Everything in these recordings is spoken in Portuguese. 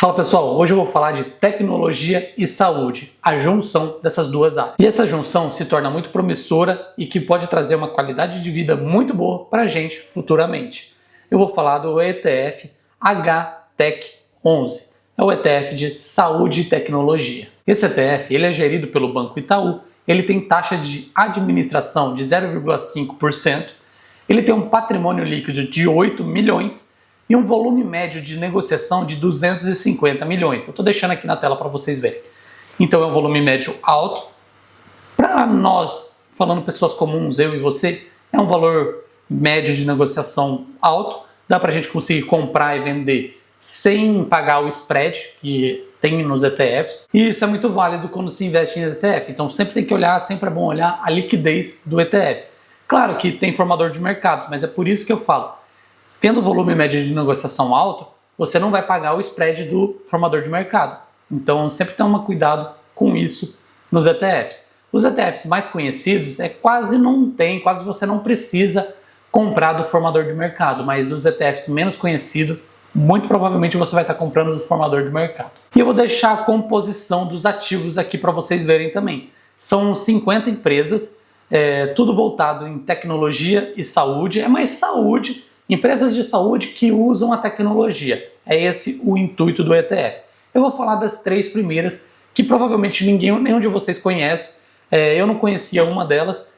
Fala pessoal, hoje eu vou falar de tecnologia e saúde, a junção dessas duas áreas. E essa junção se torna muito promissora e que pode trazer uma qualidade de vida muito boa para a gente futuramente. Eu vou falar do ETF HTEC11, é o ETF de saúde e tecnologia. Esse ETF ele é gerido pelo Banco Itaú, ele tem taxa de administração de 0,5%, ele tem um patrimônio líquido de 8 milhões e um volume médio de negociação de 250 milhões. Eu estou deixando aqui na tela para vocês verem. Então é um volume médio alto. Para nós, falando pessoas comuns, eu e você, é um valor médio de negociação alto. Dá para a gente conseguir comprar e vender sem pagar o spread que tem nos ETFs. E isso é muito válido quando se investe em ETF. Então sempre tem que olhar, sempre é bom olhar a liquidez do ETF. Claro que tem formador de mercados, mas é por isso que eu falo. Tendo volume médio de negociação alto, você não vai pagar o spread do formador de mercado. Então sempre toma cuidado com isso nos ETFs. Os ETFs mais conhecidos quase você não precisa comprar do formador de mercado, mas os ETFs menos conhecidos, muito provavelmente você vai estar comprando do formador de mercado. E eu vou deixar a composição dos ativos aqui para vocês verem também. São 50 empresas, tudo voltado em tecnologia e saúde, é mais saúde. Empresas de saúde que usam a tecnologia. É esse o intuito do ETF. Eu vou falar das três primeiras, que provavelmente nenhum de vocês conhece. Eu não conhecia uma delas,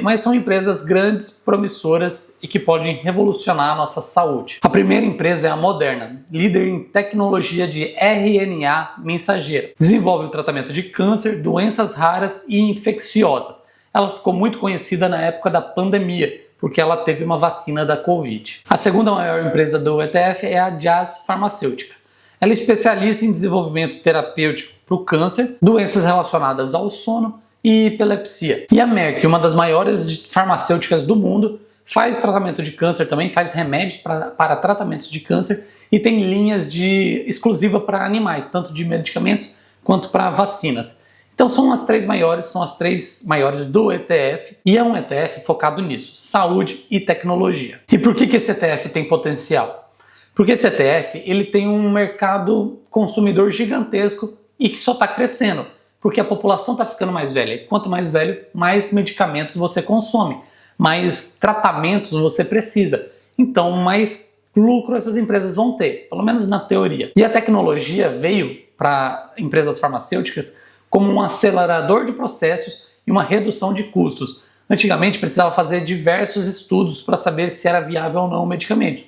mas são empresas grandes, promissoras e que podem revolucionar a nossa saúde. A primeira empresa é a Moderna, líder em tecnologia de RNA mensageiro. Desenvolve o tratamento de câncer, doenças raras e infecciosas. Ela ficou muito conhecida na época da pandemia, porque ela teve uma vacina da Covid. A segunda maior empresa do ETF é a Jazz Farmacêutica. Ela é especialista em desenvolvimento terapêutico para o câncer, doenças relacionadas ao sono e epilepsia. E a Merck, uma das maiores farmacêuticas do mundo, faz tratamento de câncer também, faz remédios para tratamentos de câncer e tem linhas exclusiva para animais, tanto de medicamentos quanto para vacinas. Então são as três maiores do ETF e é um ETF focado nisso, saúde e tecnologia. E por que esse ETF tem potencial? Porque esse ETF ele tem um mercado consumidor gigantesco e que só está crescendo, porque a população está ficando mais velha. E quanto mais velho, mais medicamentos você consome, mais tratamentos você precisa. Então mais lucro essas empresas vão ter, pelo menos na teoria. E a tecnologia veio para empresas farmacêuticas como um acelerador de processos e uma redução de custos. Antigamente precisava fazer diversos estudos para saber se era viável ou não o medicamento.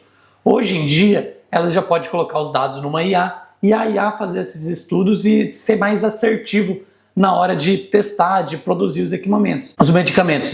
Hoje em dia, elas já podem colocar os dados numa IA e a IA fazer esses estudos e ser mais assertivo na hora de testar, de produzir os medicamentos.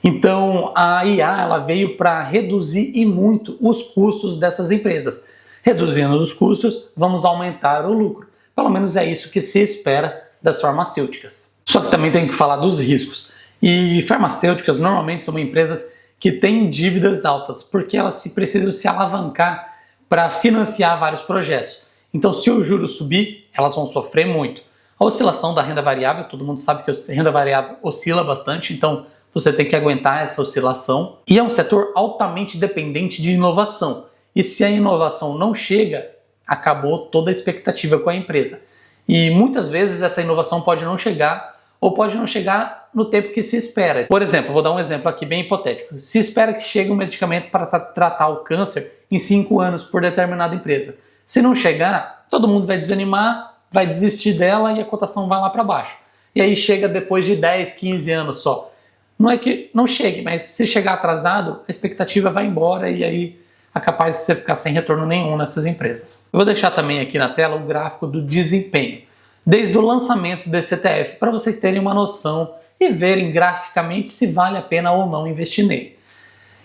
Então a IA ela veio para reduzir e muito os custos dessas empresas. Reduzindo os custos, vamos aumentar o lucro. Pelo menos é isso que se espera das farmacêuticas. Só que também tem que falar dos riscos. E farmacêuticas normalmente são empresas que têm dívidas altas, porque elas precisam se alavancar para financiar vários projetos. Então, se o juro subir, elas vão sofrer muito. A oscilação da renda variável, todo mundo sabe que a renda variável oscila bastante, então você tem que aguentar essa oscilação. E é um setor altamente dependente de inovação. E se a inovação não chega, acabou toda a expectativa com a empresa. E muitas vezes essa inovação pode não chegar ou pode não chegar no tempo que se espera. Por exemplo, vou dar um exemplo aqui bem hipotético. Se espera que chegue um medicamento para tratar o câncer em 5 anos por determinada empresa. Se não chegar, todo mundo vai desanimar, vai desistir dela e a cotação vai lá para baixo. E aí chega depois de 10, 15 anos só. Não é que não chegue, mas se chegar atrasado, a expectativa vai embora e aí é capaz de você ficar sem retorno nenhum nessas empresas. Eu vou deixar também aqui na tela o gráfico do desempenho, desde o lançamento desse ETF, para vocês terem uma noção e verem graficamente se vale a pena ou não investir nele.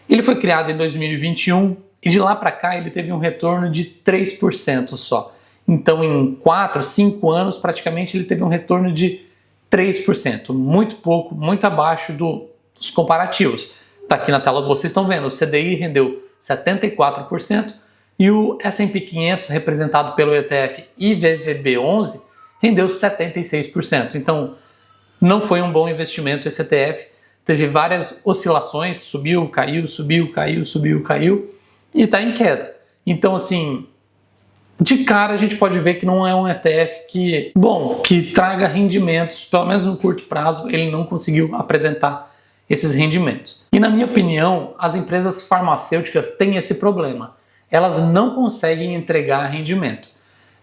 Ele foi criado em 2021 e de lá para cá ele teve um retorno de 3% só. Então em 4, 5 anos praticamente ele teve um retorno de 3%, muito pouco, muito abaixo dos comparativos. Está aqui na tela que vocês estão vendo, o CDI rendeu 74% e o S&P 500, representado pelo ETF IVVB11, rendeu 76%. Então, não foi um bom investimento esse ETF. Teve várias oscilações, subiu, caiu, subiu, caiu, subiu, caiu e está em queda. Então, assim, De cara a gente pode ver que não é um ETF que traga rendimentos, pelo menos no curto prazo ele não conseguiu apresentar esses rendimentos. E na minha opinião, as empresas farmacêuticas têm esse problema. Elas não conseguem entregar rendimento,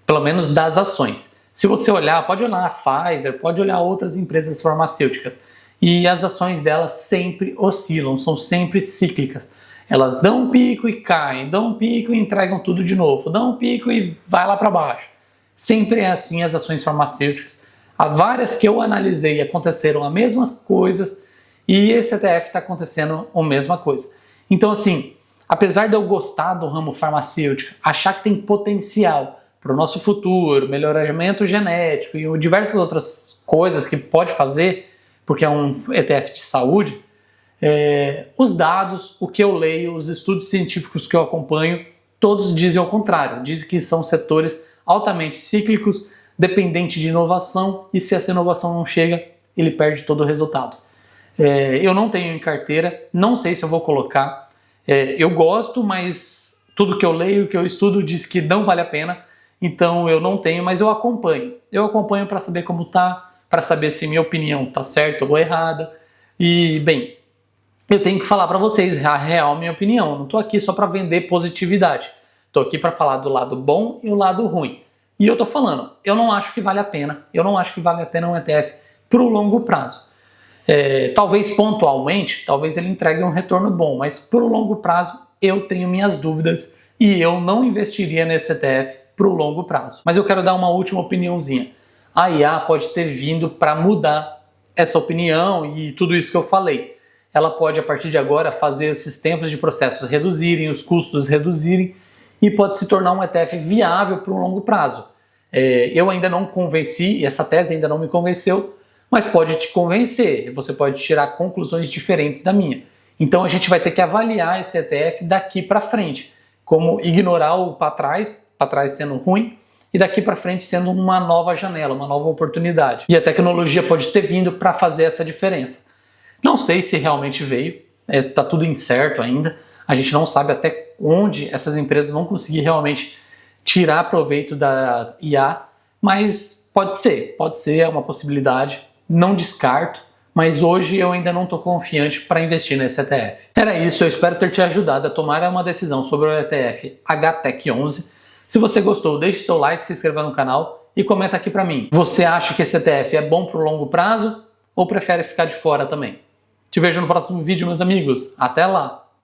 pelo menos das ações. Se você olhar, pode olhar a Pfizer, pode olhar outras empresas farmacêuticas, e as ações delas sempre oscilam, são sempre cíclicas. Elas dão um pico e caem, dão um pico e entregam tudo de novo, dão um pico e vai lá para baixo. Sempre é assim as ações farmacêuticas. Há várias que eu analisei e aconteceram as mesmas coisas, e esse ETF está acontecendo a mesma coisa. Então assim, apesar de eu gostar do ramo farmacêutico, achar que tem potencial para o nosso futuro, melhoramento genético e diversas outras coisas que pode fazer, porque é um ETF de saúde, os dados, o que eu leio, os estudos científicos que eu acompanho, todos dizem ao contrário. Dizem que são setores altamente cíclicos, dependentes de inovação, e se essa inovação não chega, ele perde todo o resultado. Eu não tenho em carteira, não sei se eu vou colocar. Eu gosto, mas tudo que eu leio, que eu estudo, diz que não vale a pena. Então eu não tenho, mas eu acompanho. Eu acompanho para saber como tá, para saber se minha opinião tá certa ou errada. E, bem, eu tenho que falar para vocês a real minha opinião. Eu não tô aqui só para vender positividade. Tô aqui para falar do lado bom e o lado ruim. E eu tô falando, eu não acho que vale a pena. Eu não acho que vale a pena um ETF pro longo prazo. Talvez pontualmente, talvez ele entregue um retorno bom, mas pro longo prazo eu tenho minhas dúvidas e eu não investiria nesse ETF pro longo prazo. Mas eu quero dar uma última opiniãozinha. A IA pode ter vindo para mudar essa opinião e tudo isso que eu falei. Ela pode, a partir de agora, fazer esses tempos de processos reduzirem, os custos reduzirem, e pode se tornar um ETF viável para um longo prazo. Eu ainda não convenci, essa tese ainda não me convenceu, mas pode te convencer, você pode tirar conclusões diferentes da minha. Então a gente vai ter que avaliar esse ETF daqui para frente, como ignorar o para trás sendo ruim, e daqui para frente sendo uma nova janela, uma nova oportunidade. E a tecnologia pode ter vindo para fazer essa diferença. Não sei se realmente veio, tá tudo incerto ainda, a gente não sabe até onde essas empresas vão conseguir realmente tirar proveito da IA, mas pode ser, é uma possibilidade, não descarto, mas hoje eu ainda não estou confiante para investir nesse ETF. Era isso, eu espero ter te ajudado a tomar uma decisão sobre o ETF HTEC11. Se você gostou, deixe seu like, se inscreva no canal e comenta aqui para mim. Você acha que esse ETF é bom para o longo prazo ou prefere ficar de fora também? Te vejo no próximo vídeo, meus amigos. Até lá!